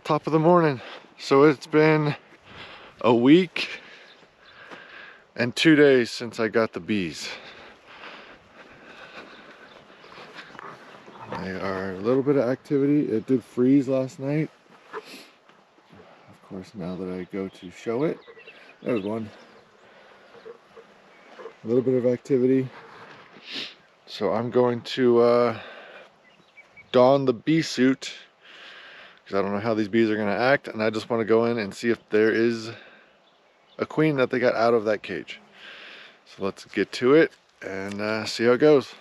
Top of the morning. So it's been a week and 2 days since I got the bees. They are a little bit of activity. It did freeze last night. Of course, now that I go to show it, there's one. A little bit of activity. So I'm going to don the bee suit because I don't know how these bees are going to act, and I just want to go in and see if there is a queen that they got out of that cage. So let's get to it and see how it goes.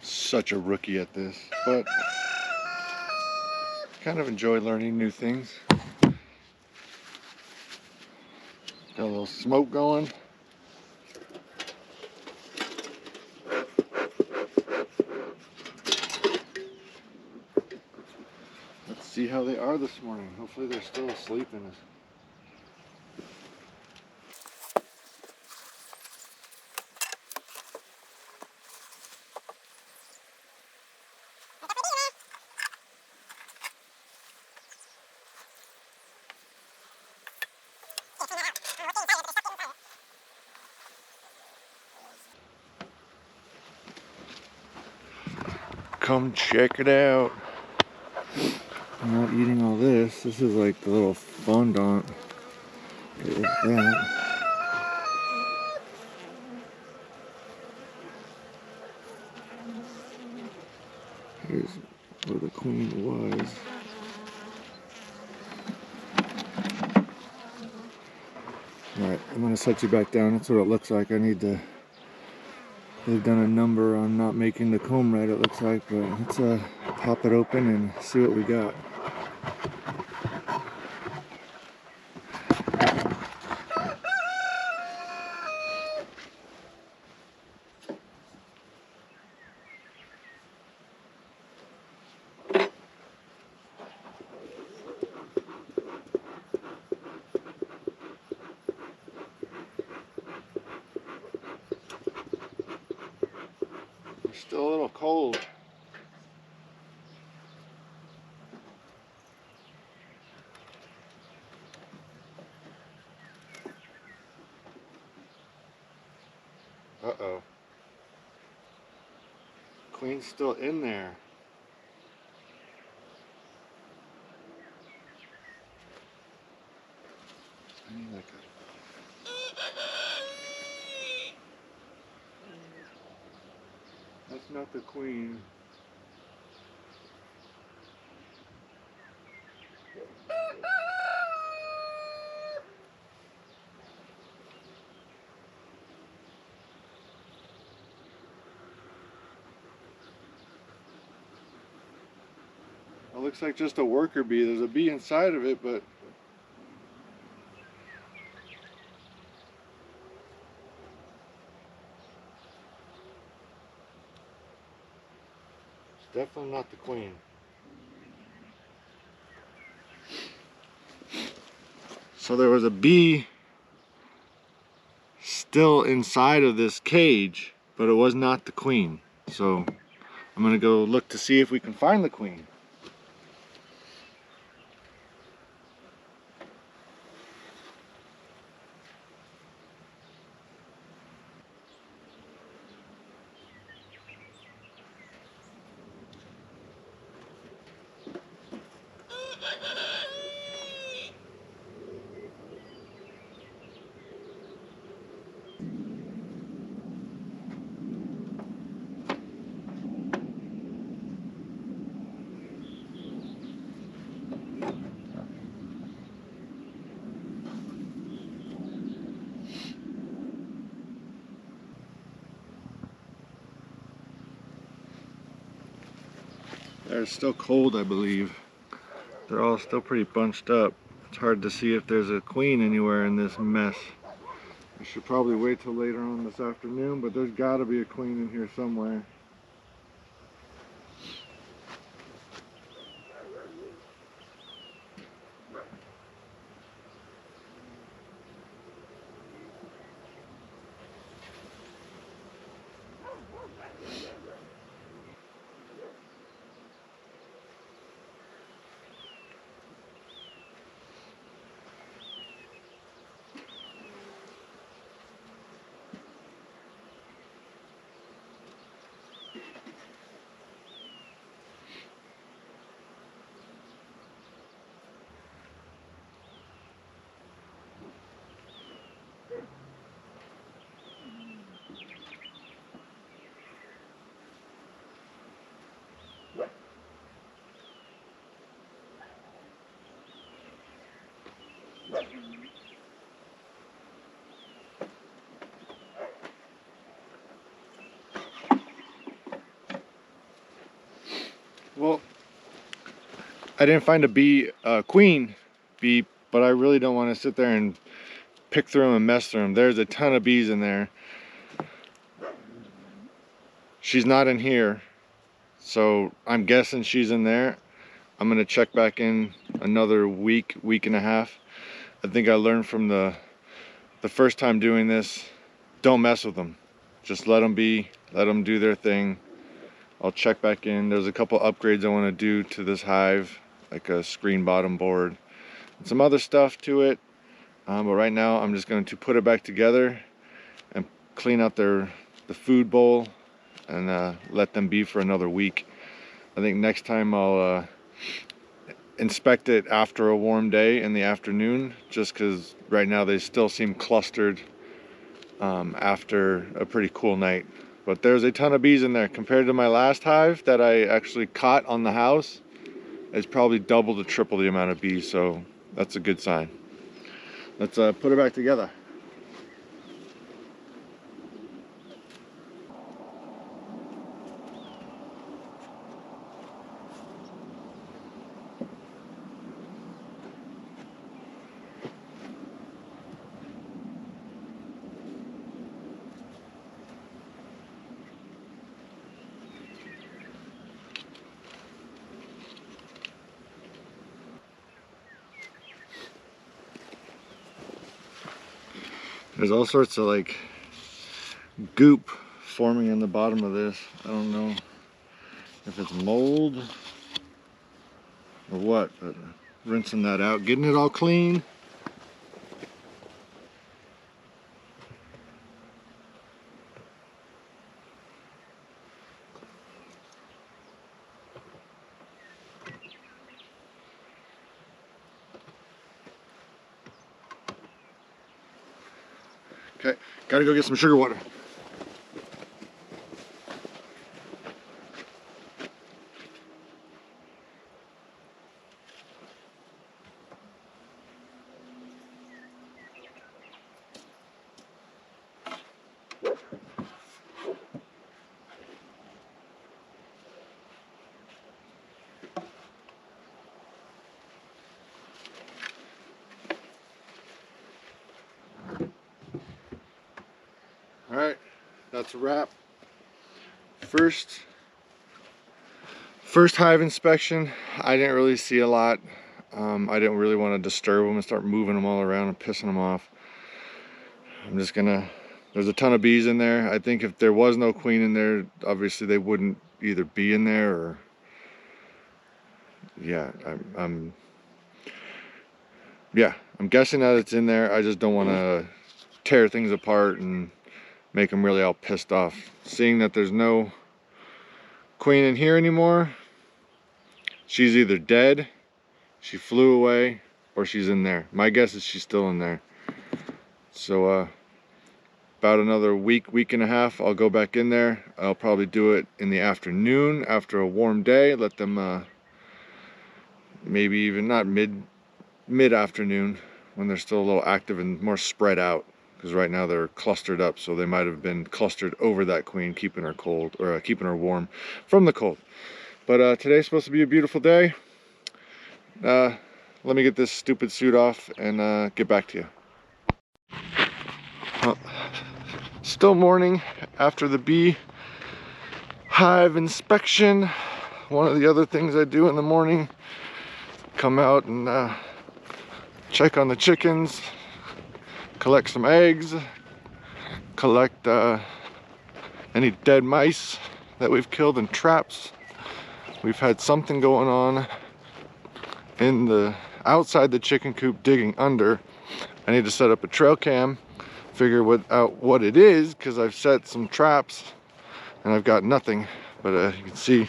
Such a rookie at this, but kind of enjoy learning new things. Got a little smoke going. Let's see how they are this morning. Hopefully they're still asleep in us. Come check it out. I'm not eating all this. This is like the little fondant. Get rid of that. Here's where the queen was. Alright, I'm going to set you back down. That's what it looks like. I need to... They've done a number on not making the comb right, it looks like. But let's pop it open and see what we got. Still a little cold. Uh-oh. Queen's still in there. I need like a... That's not the queen. It looks like just a worker bee. There's a bee inside of it, but it's definitely not the queen. So there was a bee still inside of this cage, but it was not the queen. So I'm gonna go look to see if we can find the queen. They're still cold, I believe. They're all still pretty bunched up. It's hard to see if there's a queen anywhere in this mess. I should probably wait till later on this afternoon, but there's gotta be a queen in here somewhere. Well, I didn't find a queen bee, but I really don't want to sit there and pick through them and mess through them. There's a ton of bees in there. She's not in here, so I'm guessing she's in there. I'm gonna check back in another week and a half. I think I learned from the first time doing this, don't mess with them. Just let them be, let them do their thing. I'll check back in. There's a couple upgrades I want to do to this hive, like a screen bottom board and some other stuff to it. But right now I'm just going to put it back together and clean out the food bowl and let them be for another week. I think next time I'll inspect it after a warm day in the afternoon, just because right now they still seem clustered after a pretty cool night. But there's a ton of bees in there. Compared to my last hive that I actually caught on the house, it's probably double to triple the amount of bees, so that's a good sign. Let's put it back together. There's all sorts of like goop forming in the bottom of this. I don't know if it's mold or what, but rinsing that out, getting it all clean. Okay, gotta go get some sugar water. All right, that's a wrap. First hive inspection, I didn't really see a lot. I didn't really want to disturb them and start moving them all around and pissing them off. I'm just gonna, there's a ton of bees in there. I think if there was no queen in there, obviously they wouldn't either be in there or, yeah, I'm guessing that it's in there. I just don't want to tear things apart and make them really all pissed off. Seeing that there's no queen in here anymore, she's either dead, she flew away, or she's in there. My guess is she's still in there. So about another week and a half, I'll go back in there. I'll probably do it in the afternoon after a warm day. Let them maybe even not mid-afternoon when they're still a little active and more spread out, because right now they're clustered up, so they might have been clustered over that queen, keeping her cold, or keeping her warm from the cold. But today's supposed to be a beautiful day. Let me get this stupid suit off and get back to you. Still morning after the bee hive inspection. One of the other things I do in the morning, come out and check on the chickens, collect some eggs, collect any dead mice that we've killed in traps. We've had something going on in the outside the chicken coop digging under. I need to set up a trail cam, figure out what it is, because I've set some traps and I've got nothing. But you can see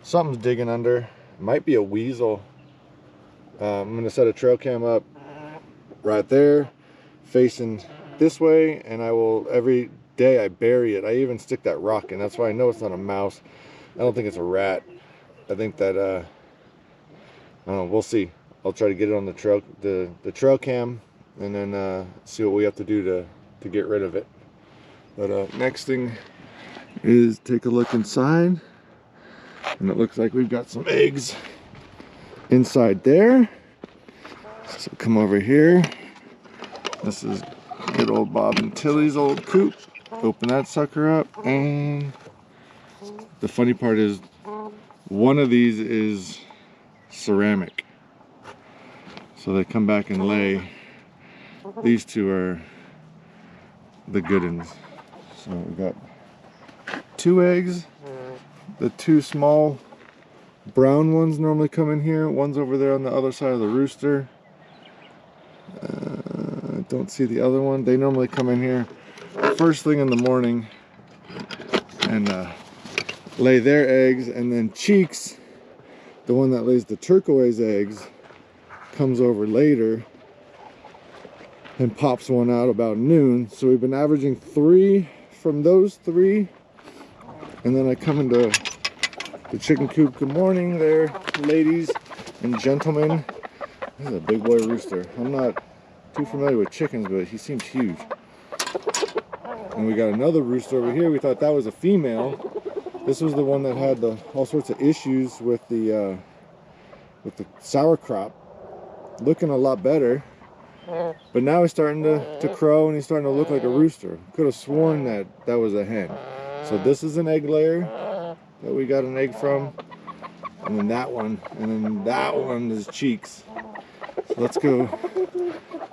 something's digging under. It might be a weasel. I'm gonna set a trail cam up right there facing this way, and I will, every day I bury it. I even stick that rock in. That's why I know it's not a mouse. I don't think it's a rat. I think that I don't know, we'll see. I'll try to get it on the trail cam, and then see what we have to do to get rid of it. But next thing is take a look inside, and it looks like we've got some eggs inside there. So come over here. This is good old Bob and Tilly's old coop. Open that sucker up, and the funny part is one of these is ceramic. So they come back and lay. These two are the good ones. So we got 2 eggs. The 2 small brown ones normally come in here. One's over there on the other side of the rooster. I don't see the other one. They normally come in here first thing in the morning and lay their eggs, and then Cheeks, the one that lays the turquoise eggs, comes over later and pops one out about noon. So we've been averaging 3 from those 3, and then I come into the chicken coop. Good morning there, ladies and gentlemen. This is a big boy rooster. I'm not too familiar with chickens, but he seems huge. And we got another rooster over here. We thought that was a female. This was the one that had all sorts of issues with the sour crop. Looking a lot better, but now he's starting to crow, and he's starting to look like a rooster. Could have sworn that was a hen. So this is an egg layer that we got an egg from, and then that one, and then that one is Cheeks. So let's go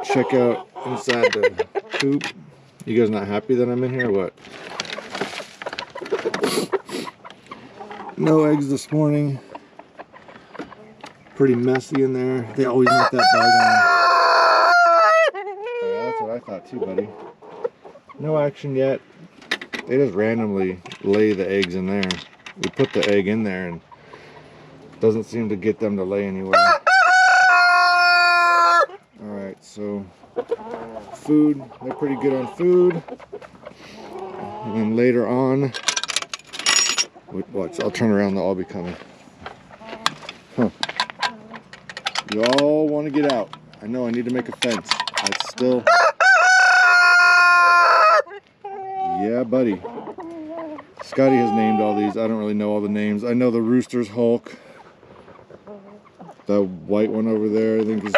check out inside the coop. You guys not happy that I'm in here or what? No eggs this morning. Pretty messy in there. They always knock that bar down. Yeah, that's what I thought too, buddy. No action yet. They just randomly lay the eggs in there. We put the egg in there and it doesn't seem to get them to lay anywhere. Alright, so food. They're pretty good on food. And then later on, watch, I'll turn around, they'll all be coming. Huh. You all want to get out. I know I need to make a fence. It's still... Yeah, buddy. Scotty has named all these. I don't really know all the names. I know the rooster's Hulk. The white one over there, I think is...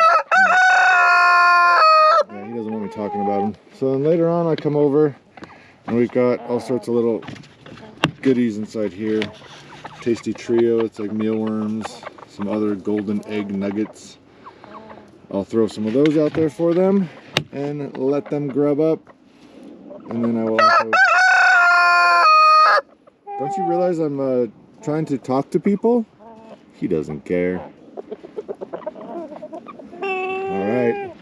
Yeah, he doesn't want me talking about him. So then later on I come over and we've got all sorts of little goodies inside here. Tasty Trio, it's like mealworms. Some other golden egg nuggets. I'll throw some of those out there for them and let them grub up. And then I will also... Don't you realize I'm trying to talk to people? He doesn't care. Alright.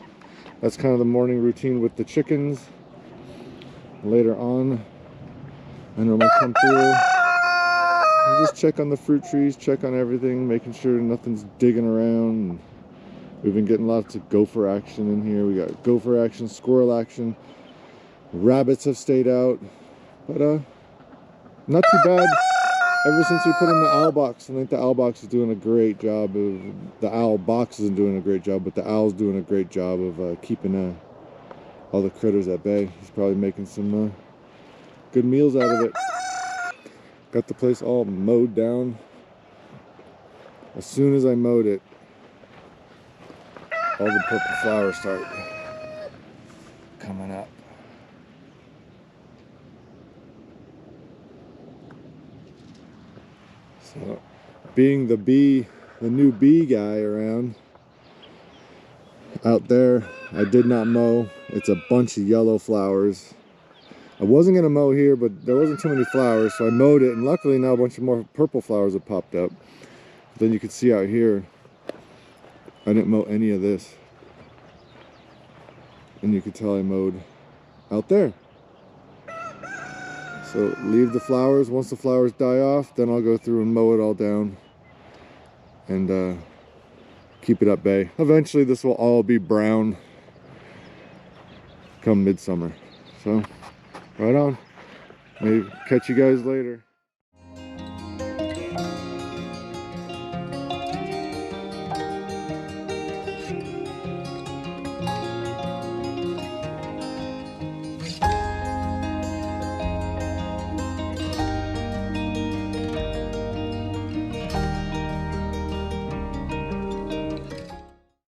That's kind of the morning routine with the chickens. Later on, I normally come through. Just check on the fruit trees, check on everything, making sure nothing's digging around. We've been getting lots of gopher action in here. We got gopher action, squirrel action. Rabbits have stayed out, but not too bad. Ever since we put in the owl box, I think the owl box is doing a great job of, the owl box isn't doing a great job, but the owl's doing a great job of keeping all the critters at bay. He's probably making some good meals out of it. Got the place all mowed down. As soon as I mowed it, all the purple flowers start coming up. So, being the new bee guy around, out there, I did not mow. It's a bunch of yellow flowers. I wasn't going to mow here, but there wasn't too many flowers, so I mowed it, and luckily now a bunch of more purple flowers have popped up. But then you can see out here, I didn't mow any of this. And you can tell I mowed out there. So leave the flowers. Once the flowers die off, then I'll go through and mow it all down and keep it at bay. Eventually this will all be brown come midsummer. So right on. Maybe catch you guys later.